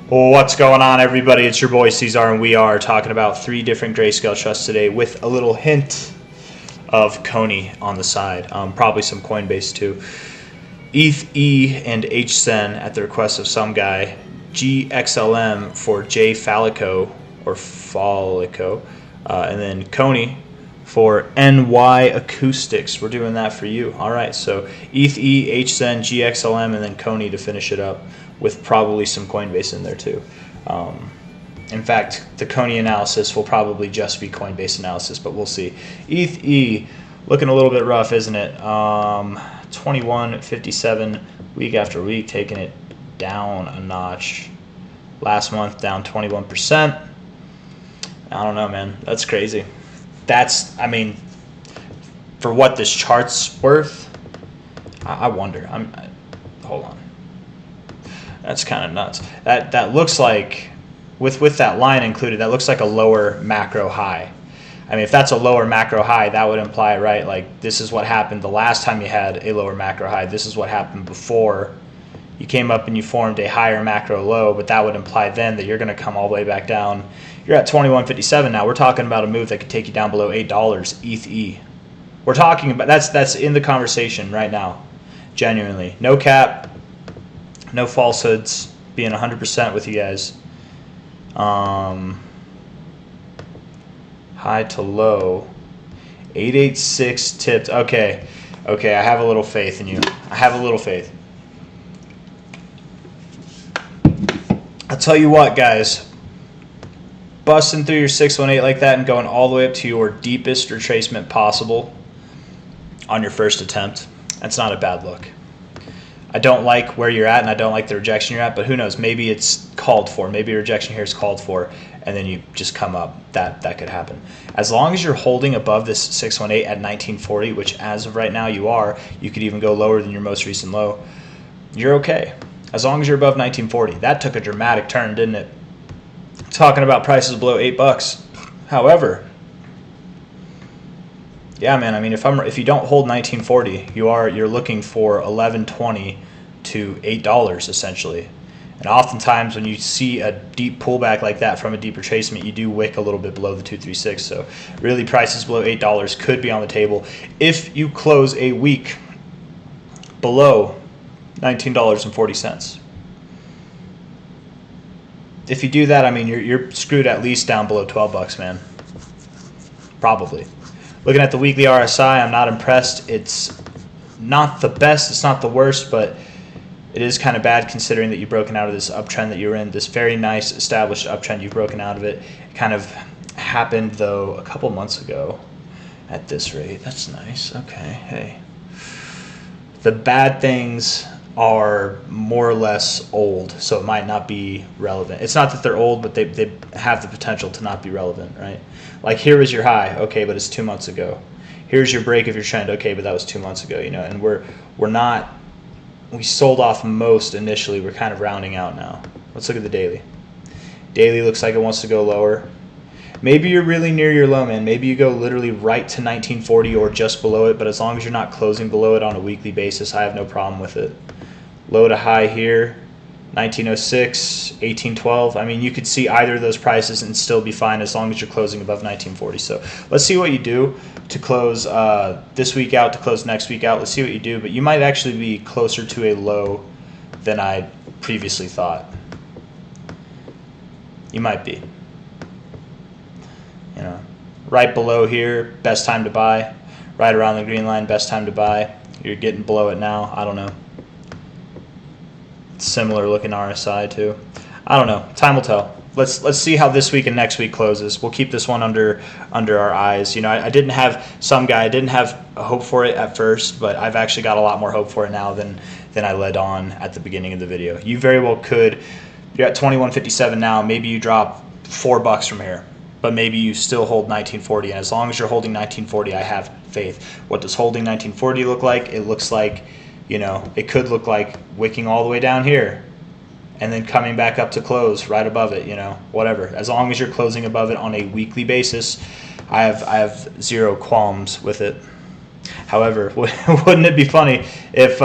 What's going on, everybody? It's your boy C-Zar, and we are talking about 3 different Grayscale trusts today with a little hint of CONY on the side. Probably some Coinbase too. ETH and HSEN at the request of some guy. GXLM for J Falico or Falico. And then CONY for NY Acoustics. We're doing that for you. All right, so ETH, HSEN, GXLM, and then CONY to finish it up, with probably some Coinbase in there too. In fact, the CONY analysis will probably just be Coinbase analysis, but we'll see. ETH looking a little bit rough, isn't it? 21.57 week after week, taking it down a notch. Last month down 21%. I don't know, man. That's crazy. I mean, for what this chart's worth, I wonder. Hold on. That's kind of nuts. That looks like, with that line included, that looks like a lower macro high. I mean, if that's a lower macro high, that would imply, right, like this is what happened the last time you had a lower macro high. This is what happened before you came up and you formed a higher macro low, but that would imply then that you're going to come all the way back down. You're at 21.57 now. We're talking about a move that could take you down below $8 ETH. We're talking about, that's in the conversation right now. Genuinely. No cap. No falsehoods, being 100% with you guys. High to low, 886 tipped. Okay, I have a little faith in you. I have a little faith. I'll tell you what, guys. Busting through your 618 like that and going all the way up to your deepest retracement possible on your first attempt, that's not a bad look. I don't like where you're at, and I don't like the rejection you're at, but who knows? Maybe it's called for. Maybe a rejection here is called for, and then you just come up. That could happen. As long as you're holding above this 618 at 1940, which as of right now you are, you could even go lower than your most recent low, you're okay. As long as you're above 1940. That took a dramatic turn, didn't it? Talking about prices below $8. However, yeah, man. I mean, if you don't hold 1940, you're looking for 1120 to $8 essentially. And oftentimes when you see a deep pullback like that from a deep retracement, you do wick a little bit below the 236. So really, prices below $8 could be on the table if you close a week below $19.40. If you do that, I mean, you're screwed at least down below $12, man. Probably. Looking at the weekly RSI, I'm not impressed. It's not the best, it's not the worst, but it is kind of bad considering that you've broken out of this uptrend that you were in, this very nice established uptrend. You've broken out of it. It kind of happened, though, a couple months ago at this rate. That's nice. Okay, hey. The bad things are more or less old, so it might not be relevant. It's not that they're old, but they have the potential to not be relevant, right? Like, here was your high, okay, but it's 2 months ago. Here's your break of your trend, okay, but that was 2 months ago, you know. And we sold off most initially. We're kind of rounding out now. Let's look at the daily. Daily looks like it wants to go lower. Maybe you're really near your low, man. Maybe you go literally right to 1940 or just below it, but as long as you're not closing below it on a weekly basis, I have no problem with it. Low to high here, 1906, 1812. I mean, you could see either of those prices and still be fine as long as you're closing above 1940. So let's see what you do to close this week out, to close next week out. Let's see what you do, but you might actually be closer to a low than I previously thought. You might be. You know, right below here, best time to buy. Right around the green line, best time to buy. You're getting below it now. I don't know. Similar looking RSI too. I don't know. Time will tell. Let's see how this week and next week closes. We'll keep this one under our eyes. You know, I didn't have a hope for it at first, but I've actually got a lot more hope for it now than I led on at the beginning of the video. You very well could. You're at 21.57 now. Maybe you drop $4 from here, but maybe you still hold 1940. And as long as you're holding 1940, I have faith. What does holding 1940 look like? It looks like, you know, it could look like wicking all the way down here and then coming back up to close right above it, you know, whatever. As long as you're closing above it on a weekly basis, I have zero qualms with it. However, wouldn't it be funny if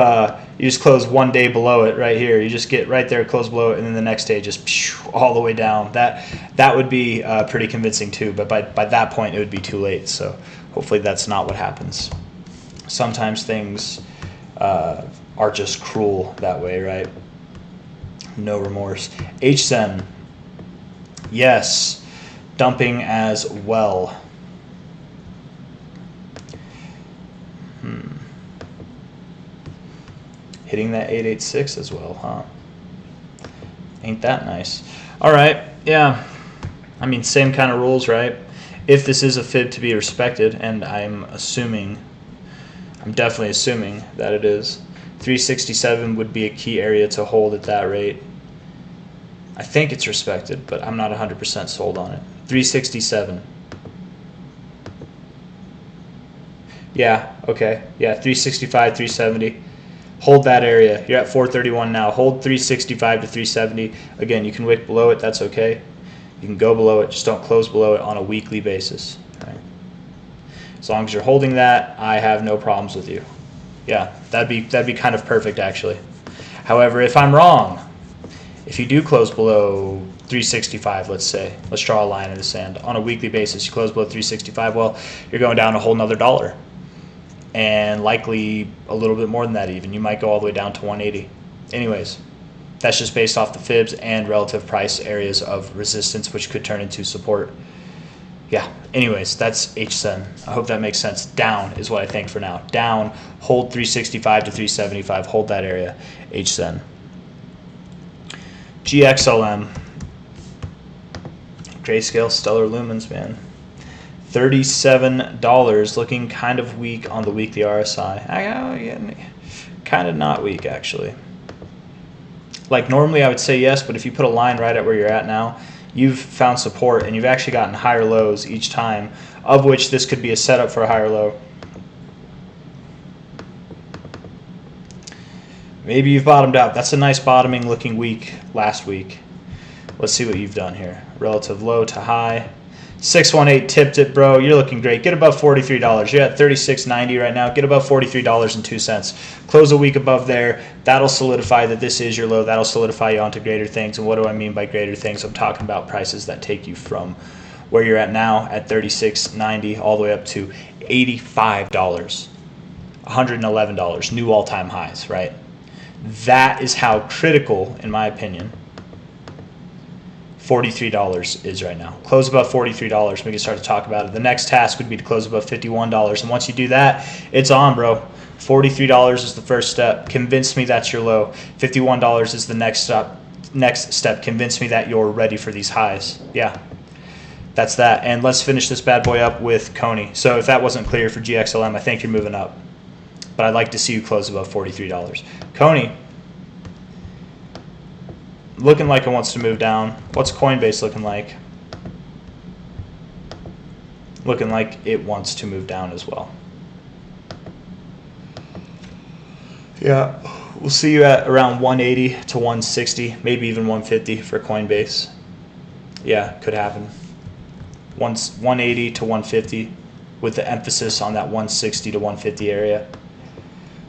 You just close 1 day below it right here. You just get right there, close below it, and then the next day just all the way down. That would be pretty convincing too, but by that point it would be too late. So hopefully that's not what happens. Sometimes things are just cruel that way, right? No remorse. HSEN, yes, dumping as well. Hitting that 886 as well, huh? Ain't that nice? All right, yeah. I mean, same kind of rules, right? If this is a fib to be respected, and I'm definitely assuming that it is, 367 would be a key area to hold at that rate. I think it's respected, but I'm not 100% sold on it. 367. Yeah, okay. Yeah, 365, 370. Hold that area. You're at 431 now. Hold 365 to 370. Again, you can wick below it. That's okay. You can go below it. Just don't close below it on a weekly basis. Right? As long as you're holding that, I have no problems with you. Yeah, that'd be kind of perfect actually. However, if I'm wrong, if you do close below 365, let's say, let's draw a line in the sand on a weekly basis, you close below 365, well, you're going down a whole nother $1. And likely a little bit more than that even. You might go all the way down to 180. Anyways, that's just based off the fibs and relative price areas of resistance, which could turn into support. Yeah, anyways, that's HSEN. I hope that makes sense. Down is what I think for now. Down, hold 365 to 375, hold that area, HSEN. GXLM, Grayscale, stellar lumens, man. $37, looking kind of weak on the weekly RSI. Kind of not weak, actually. Like normally I would say yes, but if you put a line right at where you're at now, you've found support and you've actually gotten higher lows each time, of which this could be a setup for a higher low. Maybe you've bottomed out. That's a nice bottoming looking week last week. Let's see what you've done here. Relative low to high. 618 tipped it, bro. You're looking great. Get above $43. You're at $36.90 right now. Get above $43.02. Close a week above there. That'll solidify that this is your low. That'll solidify you onto greater things. And what do I mean by greater things? I'm talking about prices that take you from where you're at now at $36.90 all the way up to $85, $111, new all-time highs, right? That is how critical, in my opinion, $43 is right now. Close above $43. We can start to talk about it. The next task would be to close above $51. And once you do that, it's on, bro. $43 is the first step. Convince me that's your low. $51 is the next step. Convince me that you're ready for these highs. Yeah, that's that. And let's finish this bad boy up with CONY. So if that wasn't clear for GXLM, I think you're moving up. But I'd like to see you close above $43. CONY, looking like it wants to move down. What's Coinbase looking like? Looking like it wants to move down as well. Yeah, we'll see you at around 180 to 160, maybe even 150 for Coinbase. Yeah, could happen. 180 to 150 with the emphasis on that 160 to 150 area,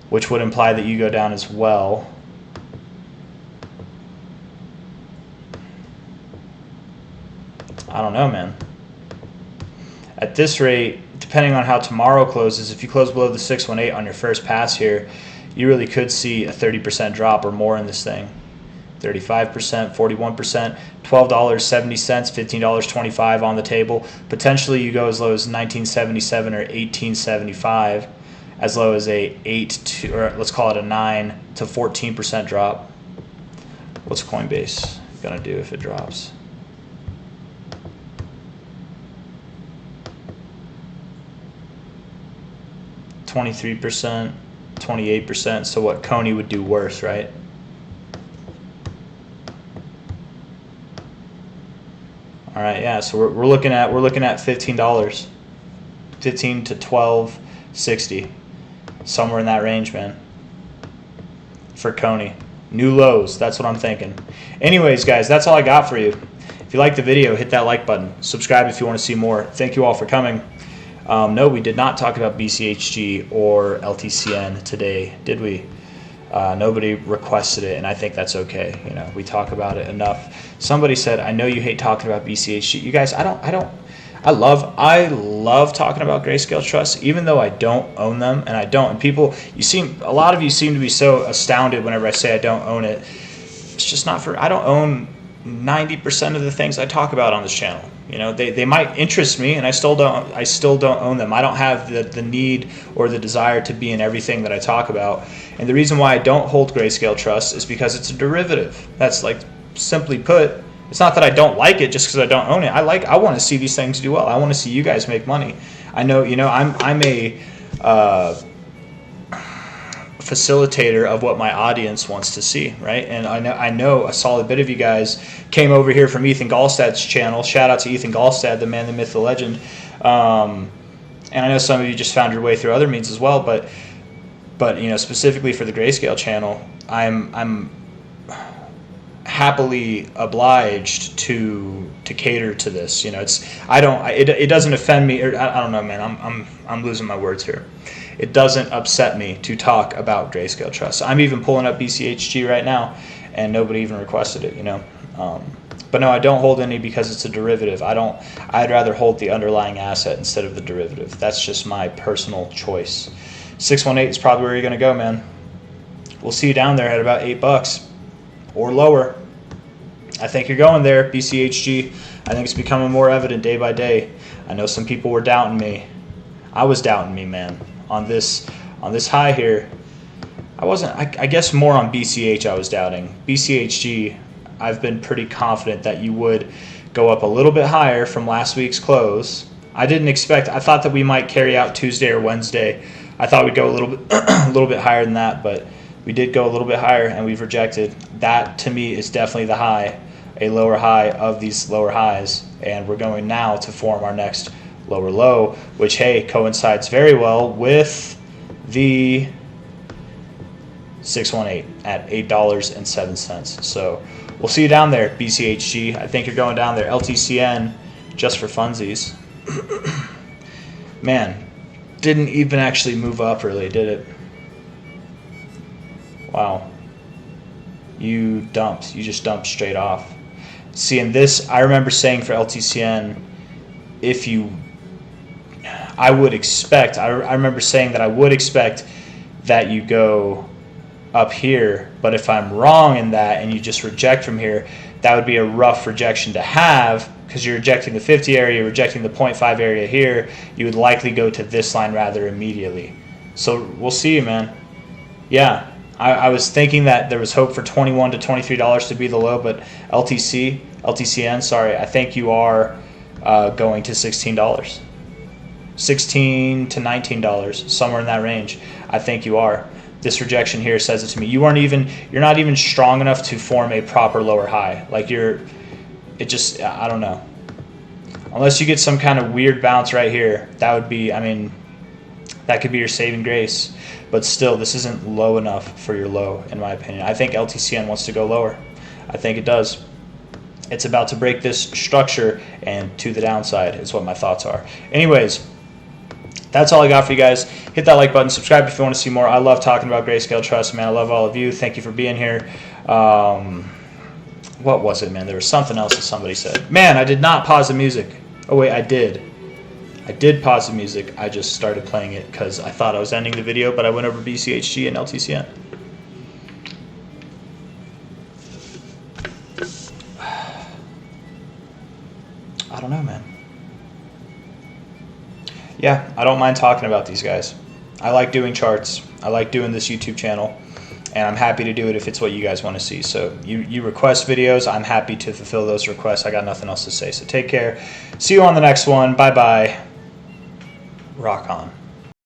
which would imply that you go down as well. I don't know, man. At this rate, depending on how tomorrow closes, if you close below the 618 on your first pass here, you really could see a 30% drop or more in this thing. 35%, 41%, $12.70, $15.25 on the table. Potentially you go as low as 1977 or 1875, as low as a 8 to, or let's call it a 9 to 14% drop. What's Coinbase gonna do if it drops? 23%, 28%. So what CONY would do worse, right? All right, yeah. So we're looking at $15, 15 to 12.60, somewhere in that range, man. For CONY, new lows. That's what I'm thinking. Anyways, guys, that's all I got for you. If you like the video, hit that like button. Subscribe if you want to see more. Thank you all for coming. No, we did not talk about BCHG or LTCN today, did we? Nobody requested it, and I think that's okay. You know, we talk about it enough. Somebody said, "I know you hate talking about BCHG." You guys, I love talking about Grayscale trusts, even though I don't own them, and I don't. And people, a lot of you seem to be so astounded whenever I say I don't own it. It's just not for. I don't own 90% of the things I talk about on this channel. You know, they might interest me, and I still don't own them. I don't have the need or the desire to be in everything that I talk about. And the reason why I don't hold Grayscale Trust is because it's a derivative. That's, like, simply put, it's not that I don't like it just because I don't own it. I want to see these things do well. I want to see you guys make money. I know, you know, I'm a facilitator of what my audience wants to see, right? And I know a solid bit of you guys came over here from Ethan Gallstad's channel. Shout out to Ethan Gallstad, the man, the myth, the legend. And I know some of you just found your way through other means as well, but you know, specifically for the Grayscale channel, I'm happily obliged to cater to this. You know, it doesn't offend me, or I don't know, man. I'm losing my words here. It doesn't upset me to talk about Grayscale Trust. I'm even pulling up BCHG right now, and nobody even requested it. You know, but no, I don't hold any because it's a derivative. I'd rather hold the underlying asset instead of the derivative. That's just my personal choice. 618 is probably where you're gonna go, man. We'll see you down there at about $8 or lower. I think you're going there, BCHG. I think it's becoming more evident day by day. I know some people were doubting me. I was doubting me, man. On this high here, I wasn't. I guess more on BCH I was doubting. BCHG, I've been pretty confident that you would go up a little bit higher from last week's close. I thought that we might carry out Tuesday or Wednesday. I thought we'd go a little bit higher than that, but we did go a little bit higher, and we've rejected. That to me is definitely the high, a lower high of these lower highs, and we're going now to form our next lower low, which, hey, coincides very well with the 618 at $8.07. So we'll see you down there, BCHG. I think you're going down there. LTCN, just for funsies. Man, didn't even actually move up really, did it? Wow. You just dumped straight off. See, in this, I remember saying for LTCN, I remember saying that I would expect that you go up here, but if I'm wrong in that and you just reject from here, that would be a rough rejection to have, because you're rejecting the 50 area, you're rejecting the 0.5 area here. You would likely go to this line rather immediately. So we'll see you, man. Yeah, I was thinking that there was hope for $21 to $23 to be the low, but LTCN, sorry, I think you are going to $16. $16 to $19, somewhere in that range. I think you are. This rejection here says it to me. You're not even strong enough to form a proper lower high. Like I don't know. Unless you get some kind of weird bounce right here, that would be, that could be your saving grace. But still, this isn't low enough for your low, in my opinion. I think LTCN wants to go lower. I think it does. It's about to break this structure and to the downside is what my thoughts are. Anyways, that's all I got for you guys. Hit that like button. Subscribe if you want to see more. I love talking about Grayscale Trust, man. I love all of you. Thank you for being here. What was it, man? There was something else that somebody said. Man, I did not pause the music. Oh, wait, I did. I did pause the music. I just started playing it because I thought I was ending the video, but I went over BCHG and LTCN. I don't know, man. Yeah, I don't mind talking about these guys. I like doing charts. I like doing this YouTube channel, and I'm happy to do it if it's what you guys want to see. So you request videos, I'm happy to fulfill those requests. I got nothing else to say. So take care. See you on the next one. Bye-bye. Rock on.